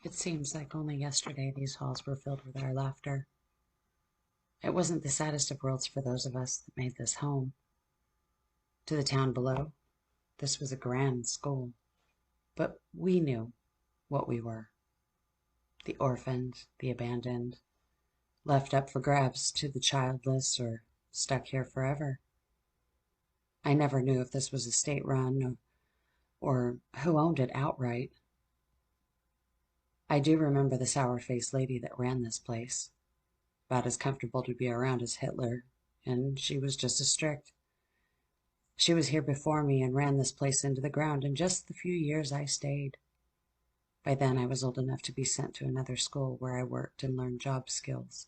It seems like only yesterday these halls were filled with our laughter. It wasn't the saddest of worlds for those of us that made this home. To the town below, this was a grand school. But we knew what we were: the orphaned, the abandoned, left up for grabs to the childless, or stuck here forever. I never knew if this was a state run or who owned it outright. I do remember the sour-faced lady that ran this place. About as comfortable to be around as Hitler, and she was just as strict. She was here before me and ran this place into the ground in just the few years I stayed. By then I was old enough to be sent to another school where I worked and learned job skills.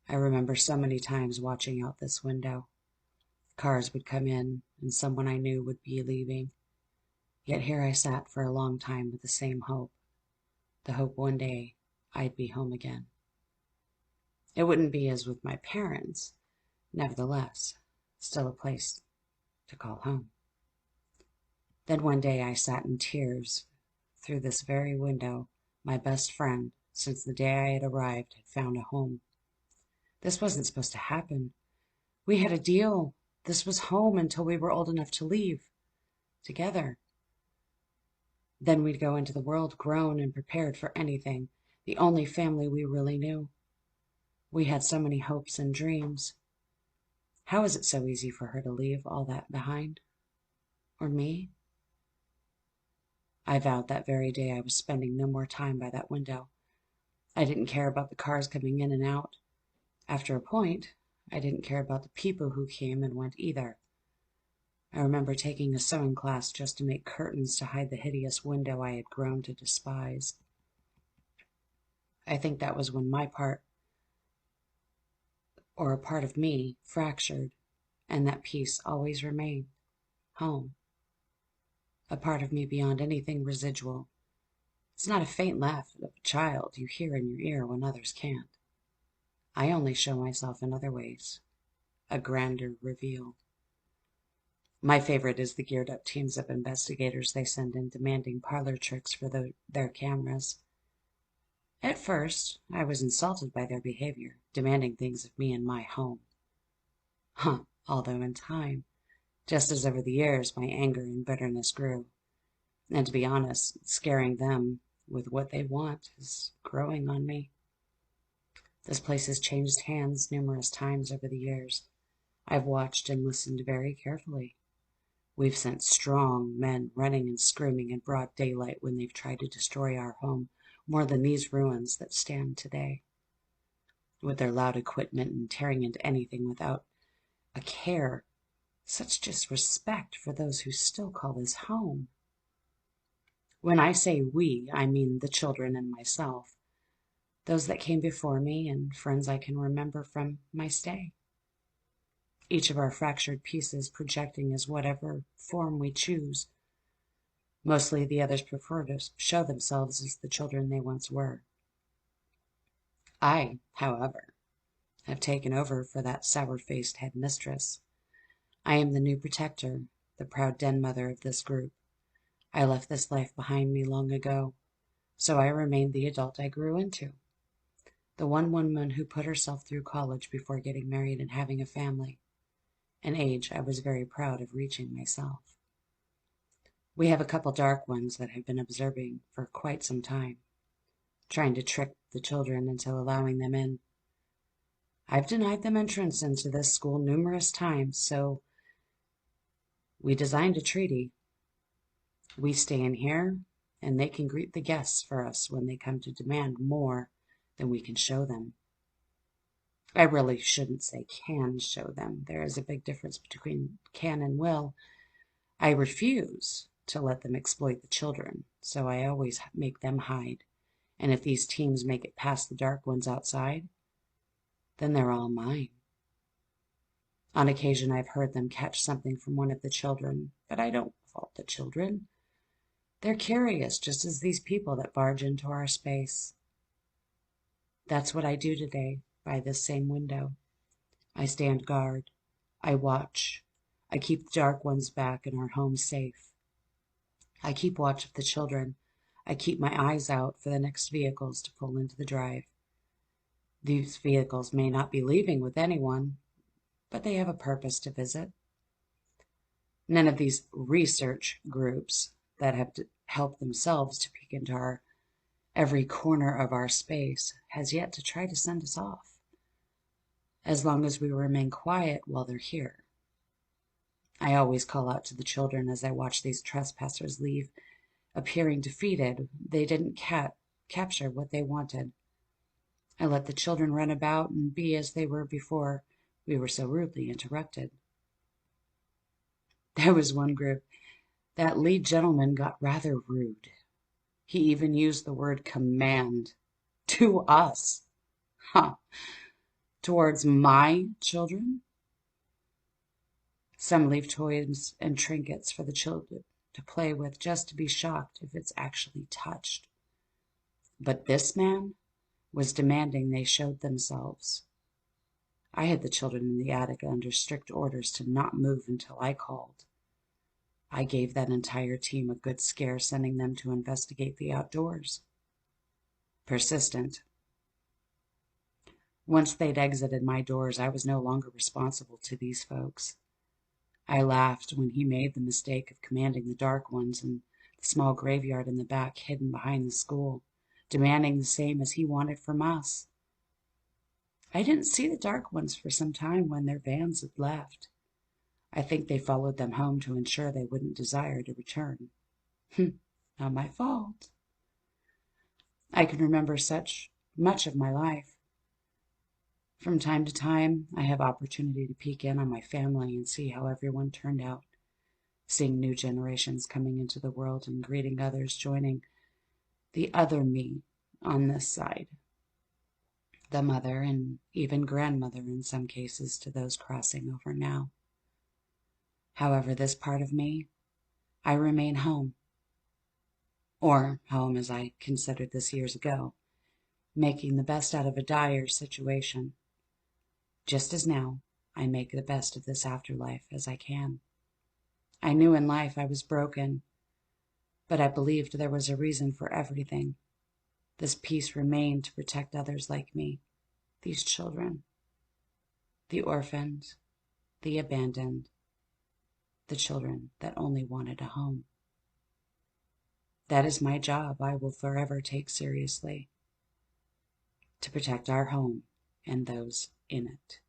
I remember so many times watching out this window. Cars would come in, and someone I knew would be leaving. Yet here I sat for a long time with the same hope. The hope one day I'd be home again. It wouldn't be as with my parents, nevertheless, still a place to call home. Then one day I sat in tears. Through this very window, my best friend, since the day I had arrived, had found a home. This wasn't supposed to happen. We had a deal. This was home until we were old enough to leave. Together. Then we'd go into the world grown and prepared for anything, the only family we really knew. We had so many hopes and dreams. How is it so easy for her to leave all that behind? Or me? I vowed that very day I was spending no more time by that window. I didn't care about the cars coming in and out. After a point, I didn't care about the people who came and went either. I remember taking a sewing class just to make curtains to hide the hideous window I had grown to despise. I think that was when my part, or a part of me, fractured, and that piece always remained: home. A part of me beyond anything residual. It's not a faint laugh of a child you hear in your ear when others can't. I only show myself in other ways. A grander reveal. My favorite is the geared-up teams of investigators they send in demanding parlor tricks for their cameras. At first, I was insulted by their behavior, demanding things of me in my home. Although in time, just as over the years, my anger and bitterness grew. And to be honest, scaring them with what they want is growing on me. This place has changed hands numerous times over the years. I've watched and listened very carefully. We've sent strong men running and screaming in broad daylight when they've tried to destroy our home, more than these ruins that stand today. With their loud equipment and tearing into anything without a care. Such disrespect for those who still call this home. When I say we, I mean the children and myself. Those that came before me and friends I can remember from my stay. Each of our fractured pieces projecting as whatever form we choose. Mostly the others prefer to show themselves as the children they once were. I, however, have taken over for that sour-faced headmistress. I am the new protector, the proud den mother of this group. I left this life behind me long ago, so I remained the adult I grew into. The one woman who put herself through college before getting married and having a family, an age I was very proud of reaching myself. We have a couple dark ones that have been observing for quite some time, trying to trick the children into allowing them in. I've denied them entrance into this school numerous times, so we designed a treaty. We stay in here, and they can greet the guests for us when they come to demand more than we can show them. I really shouldn't say can show them. There is a big difference between can and will. I refuse to let them exploit the children, so I always make them hide. And if these teams make it past the dark ones outside, then they're all mine. On occasion I've heard them catch something from one of the children, but I don't fault the children. They're curious, just as these people that barge into our space. That's what I do today, by this same window. I stand guard. I watch. I keep the dark ones back and our home safe. I keep watch of the children. I keep my eyes out for the next vehicles to pull into the drive. These vehicles may not be leaving with anyone, but they have a purpose to visit. None of these research groups that have helped themselves to peek into every corner of our space has yet to try to send us off, as long as we remain quiet while they're here. I always call out to the children as I watch these trespassers leave, appearing defeated. They didn't capture what they wanted. I let the children run about and be as they were before we were so rudely interrupted. There was one group. That lead gentleman got rather rude. He even used the word command to us. Huh. Towards my children? Some leave toys and trinkets for the children to play with just to be shocked if it's actually touched. But this man was demanding they showed themselves. I had the children in the attic under strict orders to not move until I called. I gave that entire team a good scare, sending them to investigate the outdoors. Persistent. Once they'd exited my doors, I was no longer responsible to these folks. I laughed when he made the mistake of commanding the dark ones in the small graveyard in the back hidden behind the school, demanding the same as he wanted from us. I didn't see the dark ones for some time when their vans had left. I think they followed them home to ensure they wouldn't desire to return. Not my fault. I can remember such much of my life. From time to time, I have opportunity to peek in on my family and see how everyone turned out, seeing new generations coming into the world and greeting others joining the other me on this side, the mother and even grandmother in some cases to those crossing over now. However, this part of me, I remain home, or home as I considered this years ago, making the best out of a dire situation. Just as now, I make the best of this afterlife as I can. I knew in life I was broken, but I believed there was a reason for everything. This peace remained to protect others like me, these children, the orphaned, the abandoned, the children that only wanted a home. That is my job I will forever take seriously, to protect our home and those in it.